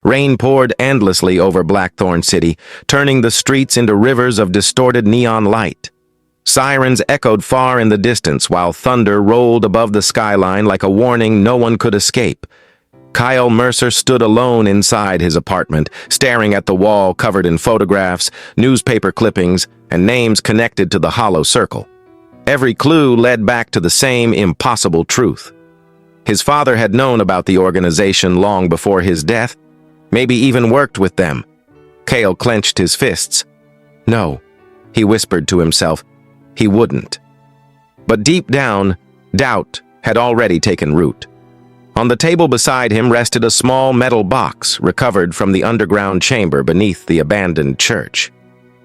Rain poured endlessly over Blackthorn City, turning the streets into rivers of distorted neon light. Sirens echoed far in the distance while thunder rolled above the skyline like a warning no one could escape. Kyle Mercer stood alone inside his apartment, staring at the wall covered in photographs, newspaper clippings, and names connected to the hollow circle. Every clue led back to the same impossible truth. His father had known about the organization long before his death, maybe even worked with them. Kyle clenched his fists. No, he whispered to himself, he wouldn't. But deep down, doubt had already taken root. On the table beside him rested a small metal box recovered from the underground chamber beneath the abandoned church.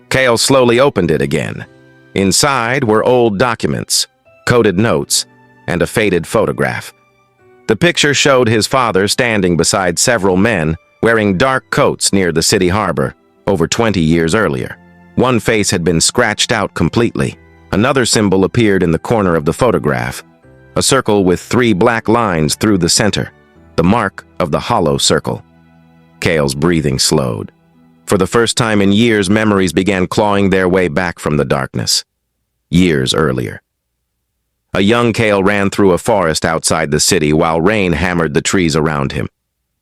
Kyle slowly opened it again. Inside were old documents, coded notes, and a faded photograph. The picture showed his father standing beside several men wearing dark coats near the city harbor over 20 years earlier. One face had been scratched out completely. Another symbol appeared in the corner of the photograph, a circle with 3 black lines through the center, the mark of the hollow circle. Kale's breathing slowed. For the first time in years, memories began clawing their way back from the darkness. Years earlier. A young Kale ran through a forest outside the city while rain hammered the trees around him.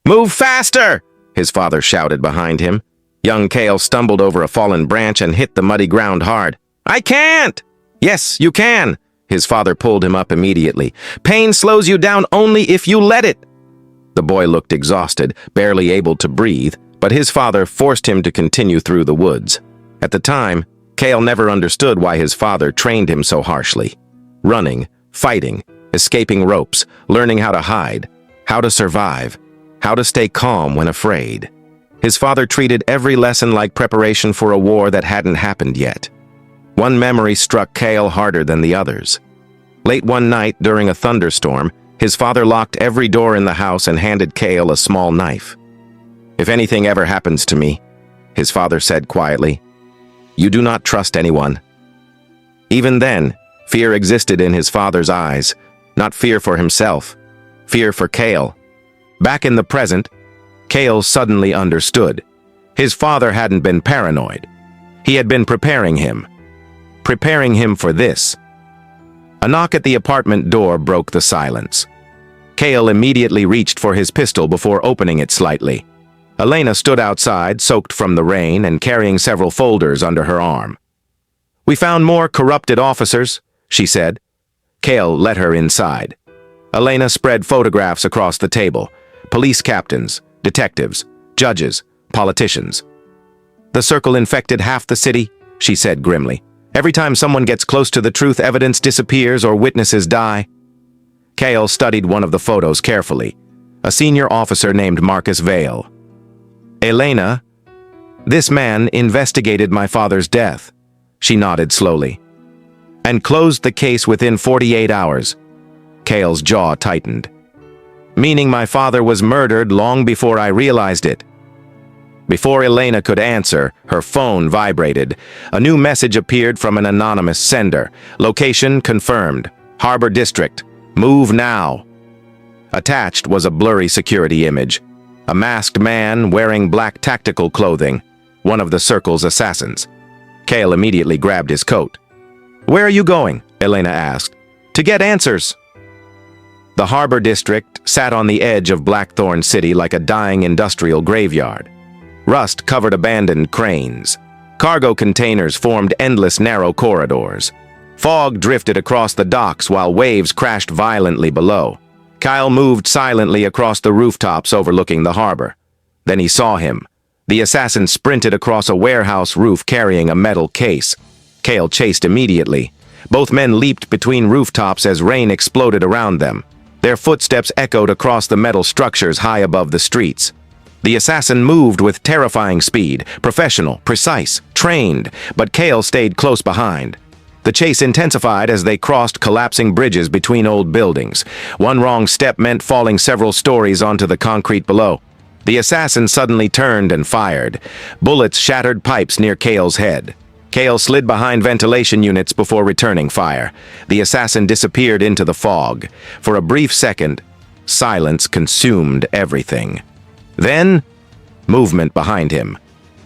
"Move faster!" his father shouted behind him. Young Kale stumbled over a fallen branch and hit the muddy ground hard. "I can't!" "Yes, you can!" His father pulled him up immediately. "Pain slows you down only if you let it." The boy looked exhausted, barely able to breathe, but his father forced him to continue through the woods. At the time, Kale never understood why his father trained him so harshly. Running, fighting, escaping ropes, learning how to hide, how to survive, how to stay calm when afraid. His father treated every lesson like preparation for a war that hadn't happened yet. One memory struck Kale harder than the others. Late one night during a thunderstorm, his father locked every door in the house and handed Kale a small knife. "If anything ever happens to me," his father said quietly, "you do not trust anyone." Even then, fear existed in his father's eyes, not fear for himself, fear for Kale. Back in the present, Kale suddenly understood. His father hadn't been paranoid. He had been preparing him for this. A knock at the apartment door broke the silence. Kale immediately reached for his pistol before opening it slightly. Elena stood outside, soaked from the rain and carrying several folders under her arm. "We found more corrupted officers," she said. Kale let her inside. Elena spread photographs across the table. Police captains, detectives, judges, politicians. "The circle infected half the city," she said grimly. "Every time someone gets close to the truth, evidence disappears or witnesses die." Kale studied one of the photos carefully. A senior officer named Marcus Vale. "Elena, this man investigated my father's death," she nodded slowly. "And closed the case within 48 hours. Kale's jaw tightened. "Meaning my father was murdered long before I realized it." Before Elena could answer, her phone vibrated. A new message appeared from an anonymous sender. "Location confirmed. Harbor District. Move now." Attached was a blurry security image. A masked man wearing black tactical clothing, one of the Circle's assassins. Kale immediately grabbed his coat. "Where are you going?" Elena asked. "To get answers." The Harbor District sat on the edge of Blackthorn City like a dying industrial graveyard. Rust covered abandoned cranes. Cargo containers formed endless narrow corridors. Fog drifted across the docks while waves crashed violently below. Kyle moved silently across the rooftops overlooking the harbor. Then he saw him. The assassin sprinted across a warehouse roof carrying a metal case. Kale chased immediately. Both men leaped between rooftops as rain exploded around them. Their footsteps echoed across the metal structures high above the streets. The assassin moved with terrifying speed, professional, precise, trained, but Kale stayed close behind. The chase intensified as they crossed collapsing bridges between old buildings. One wrong step meant falling several stories onto the concrete below. The assassin suddenly turned and fired. Bullets shattered pipes near Kale's head. Kale slid behind ventilation units before returning fire. The assassin disappeared into the fog. For a brief second, silence consumed everything. Then, Movement behind him.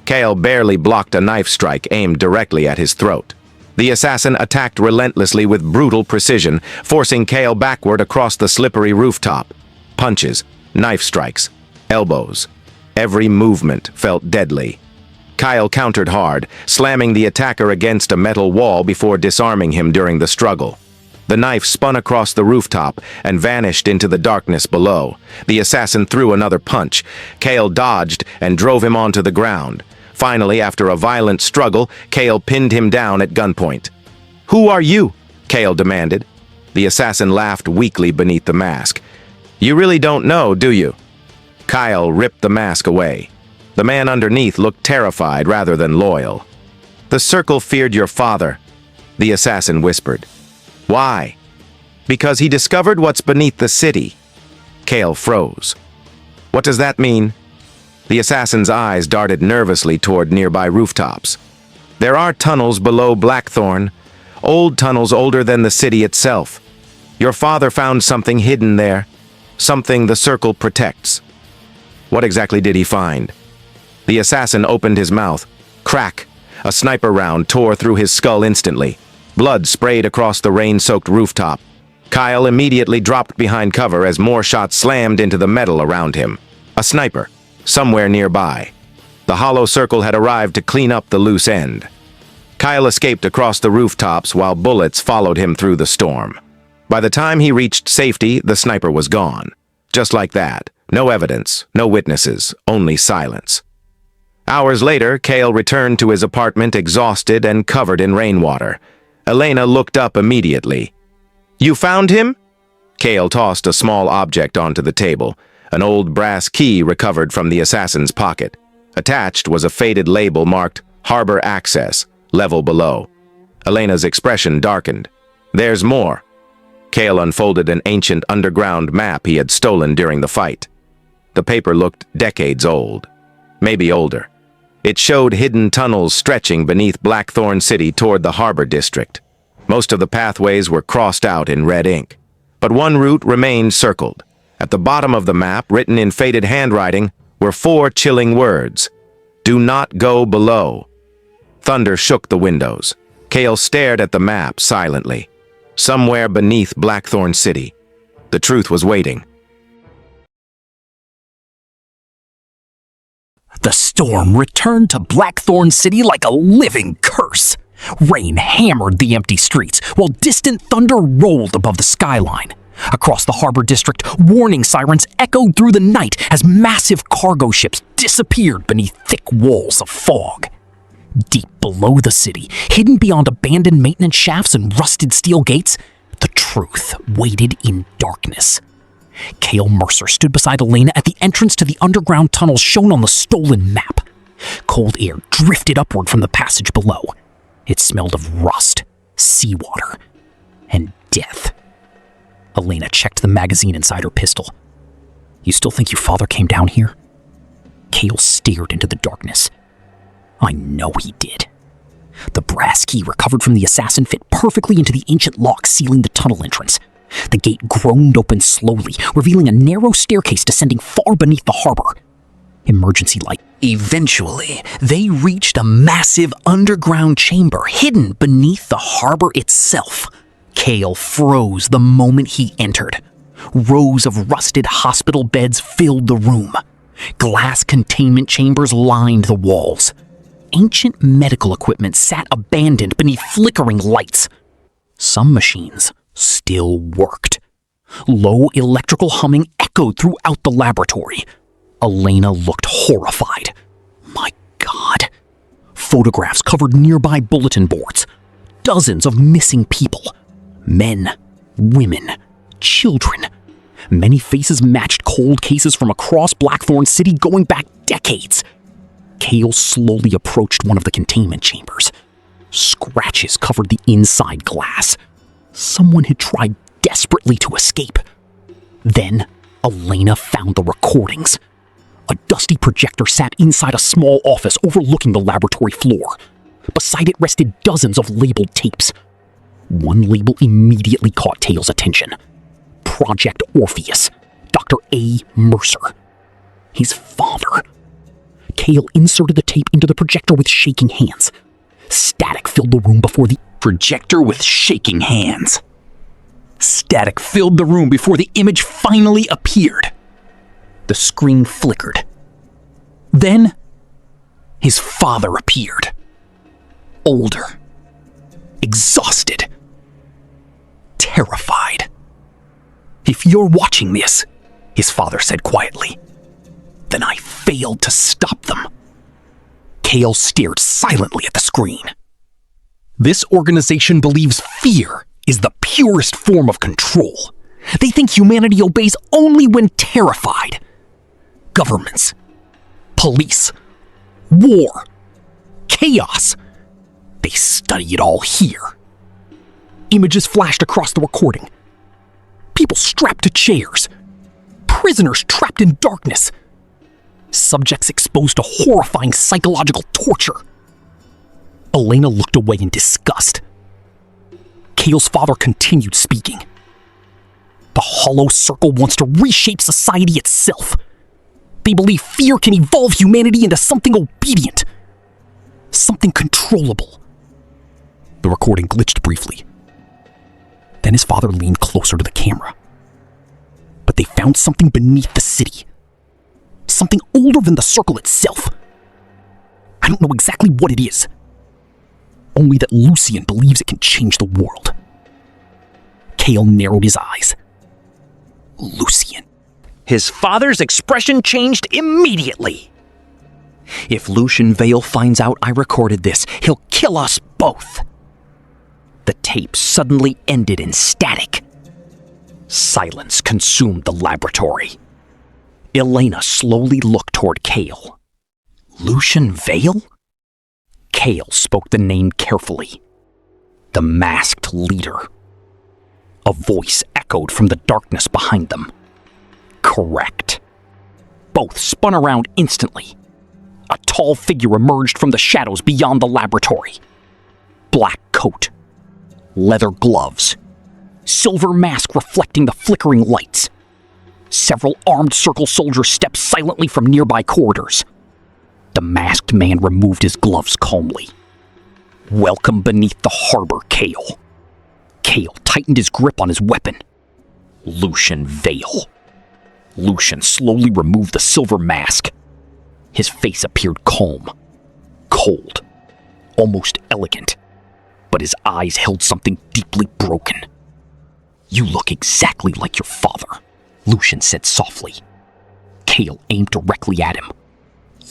Cale barely blocked a knife strike aimed directly at his throat. The assassin attacked relentlessly with brutal precision, forcing Cale backward across the slippery rooftop. Punches, knife strikes, elbows. Every movement felt deadly. Kyle countered hard, slamming the attacker against a metal wall before disarming him during the struggle. The knife spun across the rooftop and vanished into the darkness below. The assassin threw another punch. Cale dodged and drove him onto the ground. Finally, after a violent struggle, Cale pinned him down at gunpoint. "Who are you?" Cale demanded. The assassin laughed weakly beneath the mask. "You really don't know, do you?" Kyle ripped the mask away. The man underneath looked terrified rather than loyal. "The Circle feared your father," the assassin whispered. "Why?" "Because he discovered what's beneath the city." Cale froze. "What does that mean?" The assassin's eyes darted nervously toward nearby rooftops. "There are tunnels below Blackthorn, old tunnels older than the city itself. Your father found something hidden there, something the Circle protects." "What exactly did he find?" The assassin opened his mouth. Crack! A sniper round tore through his skull instantly. Blood sprayed across the rain-soaked rooftop. Kyle immediately dropped behind cover as more shots slammed into the metal around him. A sniper, somewhere nearby. The hollow circle had arrived to clean up the loose end. Kyle escaped across the rooftops while bullets followed him through the storm. By the time he reached safety, the sniper was gone. Just like that. No evidence, no witnesses, only silence. Hours later, Cale returned to his apartment exhausted and covered in rainwater. Elena looked up immediately. "You found him?" Cale tossed a small object onto the table, an old brass key recovered from the assassin's pocket. Attached was a faded label marked Harbor Access, level below. Elena's expression darkened. "There's more." Cale unfolded an ancient underground map he had stolen during the fight. The paper looked decades old, maybe older. It showed hidden tunnels stretching beneath Blackthorn City toward the harbor district. Most of the pathways were crossed out in red ink, but one route remained circled. At the bottom of the map, written in faded handwriting, were 4 chilling words. "Do not go below." Thunder shook the windows. Cale stared at the map silently. Somewhere beneath Blackthorn City, the truth was waiting. The storm returned to Blackthorn City like a living curse. Rain hammered the empty streets, while distant thunder rolled above the skyline. Across the harbor district, warning sirens echoed through the night as massive cargo ships disappeared beneath thick walls of fog. Deep below the city, hidden beyond abandoned maintenance shafts and rusted steel gates, the truth waited in darkness. Cale Mercer stood beside Elena at the entrance to the underground tunnels shown on the stolen map. Cold air drifted upward from the passage below. It smelled of rust, seawater, and death. Elena checked the magazine inside her pistol. "You still think your father came down here?" Cale stared into the darkness. "I know he did." The brass key recovered from the assassin fit perfectly into the ancient lock sealing the tunnel entrance. The gate groaned open slowly, revealing a narrow staircase descending far beneath the harbor. Emergency light. Eventually, they reached a massive underground chamber hidden beneath the harbor itself. Cale froze the moment he entered. Rows of rusted hospital beds filled the room. Glass containment chambers lined the walls. Ancient medical equipment sat abandoned beneath flickering lights. Some machines still worked. Low electrical humming echoed throughout the laboratory. Elena looked horrified. My God. Photographs covered nearby bulletin boards. Dozens of missing people. Men, women, children. Many faces matched cold cases from across Blackthorn City going back decades. Cale slowly approached one of the containment chambers. Scratches covered the inside glass. Someone had tried desperately to escape. Then, Elena found the recordings. A dusty projector sat inside a small office overlooking the laboratory floor. Beside it rested dozens of labeled tapes. One label immediately caught Cale's attention. Project Orpheus, Dr. A. Mercer. His father. Kale inserted the tape into the projector with shaking hands. Static filled the room before the projector with shaking hands. Static filled the room before the image finally appeared. The screen flickered. Then, his father appeared. Older. Exhausted. Terrified. "If you're watching this," his father said quietly, "then I failed to stop them." Kale stared silently at the screen. This organization believes fear is the purest form of control. They think humanity obeys only when terrified. Governments, police, war, chaos. They study it all here. Images flashed across the recording. People strapped to chairs. Prisoners trapped in darkness. Subjects exposed to horrifying psychological torture. Elena looked away in disgust. Kale's father continued speaking. "The Hollow Circle wants to reshape society itself. They believe fear can evolve humanity into something obedient, something controllable." The recording glitched briefly. Then his father leaned closer to the camera. But they found something beneath the city. Something older than the circle itself. I don't know exactly what it is. Only that Lucian believes it can change the world. Kale narrowed his eyes. Lucian. His father's expression changed immediately. "If Lucian Vale finds out I recorded this, he'll kill us both." The tape suddenly ended in static. Silence consumed the laboratory. Elena slowly looked toward Kale. "Lucian Vale?" Kale spoke the name carefully. "The masked leader." A voice echoed from the darkness behind them. "Correct." Both spun around instantly. A tall figure emerged from the shadows beyond the laboratory. Black coat, leather gloves, silver mask reflecting the flickering lights. Several armed circle soldiers stepped silently from nearby corridors. The masked man removed his gloves calmly. "Welcome beneath the harbor, Kale." Kale tightened his grip on his weapon. Lucian Vale. Lucian slowly removed the silver mask. His face appeared calm, cold, almost elegant, but his eyes held something deeply broken. "You look exactly like your father," Lucian said softly. Kale aimed directly at him.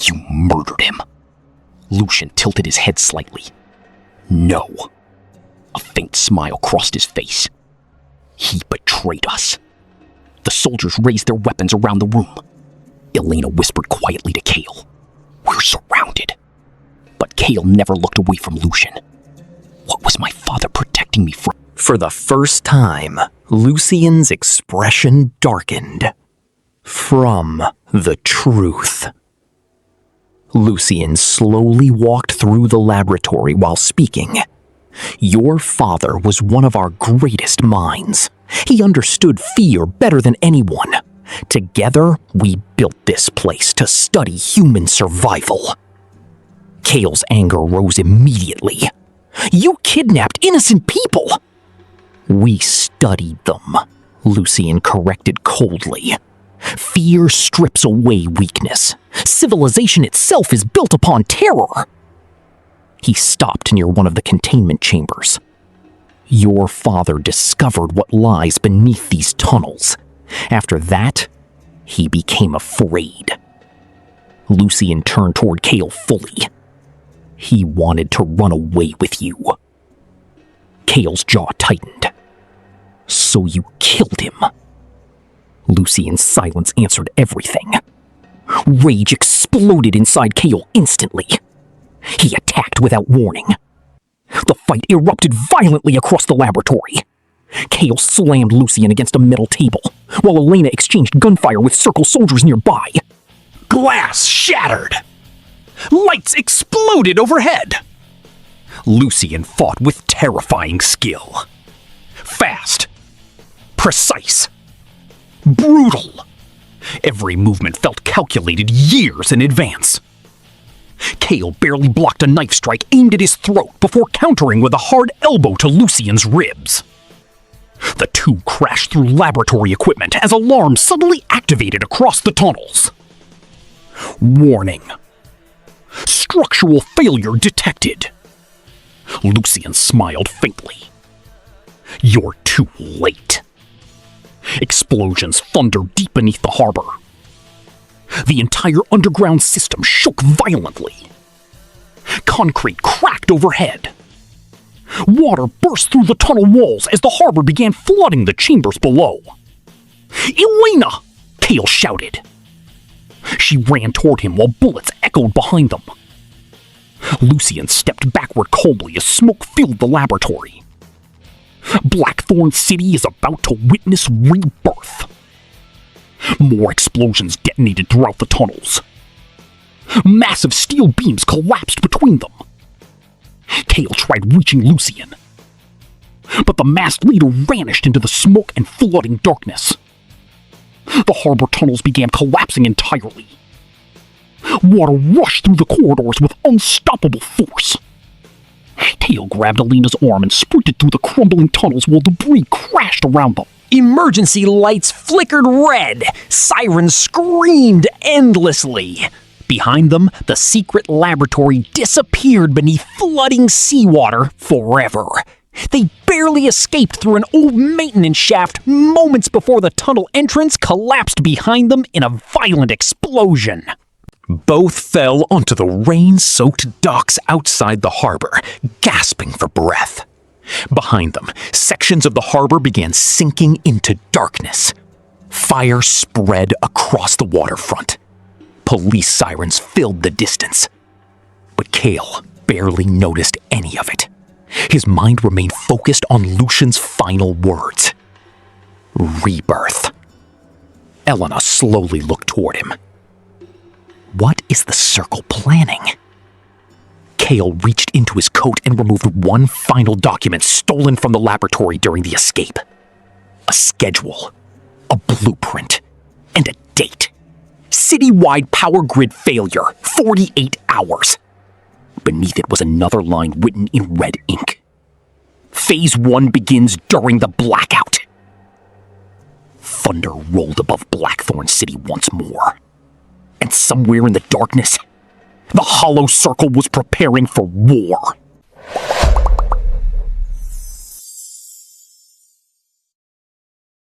"You murdered him." Lucian tilted his head slightly. "No." A faint smile crossed his face. "He betrayed us." The soldiers raised their weapons around the room. Elena whispered quietly to Kale. "We're surrounded." But Kale never looked away from Lucian. What was my father protecting me from? For the first time, Lucian's expression darkened. From the truth. Lucian slowly walked through the laboratory while speaking. "Your father was one of our greatest minds. He understood fear better than anyone. Together, we built this place to study human survival." Kale's anger rose immediately. "You kidnapped innocent people!" "We studied them," Lucian corrected coldly. "Fear strips away weakness. Civilization itself is built upon terror." He stopped near one of the containment chambers. "Your father discovered what lies beneath these tunnels. After that, he became afraid." Lucian turned toward Kale fully. "He wanted to run away with you." Kale's jaw tightened. "So you killed him?" Lucian's silence answered everything. Rage exploded inside Kale instantly. He attacked without warning. The fight erupted violently across the laboratory. Kale slammed Lucian against a metal table, while Elena exchanged gunfire with circle soldiers nearby. Glass shattered. Lights exploded overhead. Lucian fought with terrifying skill. Fast. Precise. Brutal. Every movement felt calculated years in advance. Kale barely blocked a knife strike aimed at his throat before countering with a hard elbow to Lucian's ribs. The two crashed through laboratory equipment as alarms suddenly activated across the tunnels. Warning. Structural failure detected. Lucian smiled faintly. You're too late. Explosions thundered deep beneath the harbor. The entire underground system shook violently. Concrete cracked overhead. Water burst through the tunnel walls as the harbor began flooding the chambers below. "Elena!" Kale shouted. She ran toward him while bullets echoed behind them. Lucian stepped backward calmly as smoke filled the laboratory. Blackthorn City is about to witness rebirth. More explosions detonated throughout the tunnels. Massive steel beams collapsed between them. Kale tried reaching Lucian, but the masked leader vanished into the smoke and flooding darkness. The harbor tunnels began collapsing entirely. Water rushed through the corridors with unstoppable force. Kale grabbed Alina's arm and sprinted through the crumbling tunnels while debris crashed around them. Emergency lights flickered red. Sirens screamed endlessly. Behind them, the secret laboratory disappeared beneath flooding seawater forever. They barely escaped through an old maintenance shaft moments before the tunnel entrance collapsed behind them in a violent explosion. Both fell onto the rain-soaked docks outside the harbor, gasping for breath. Behind them, sections of the harbor began sinking into darkness. Fire spread across the waterfront. Police sirens filled the distance. But Kale barely noticed any of it. His mind remained focused on Lucian's final words. Rebirth. Elena slowly looked toward him. What is the circle planning? Kale reached into his coat and removed one final document stolen from the laboratory during the escape. A schedule, a blueprint, and a date. Citywide power grid failure, 48 hours. Beneath it was another line written in red ink. Phase 1 begins during the blackout. Thunder rolled above Blackthorn City once more. And somewhere in the darkness, the hollow circle was preparing for war.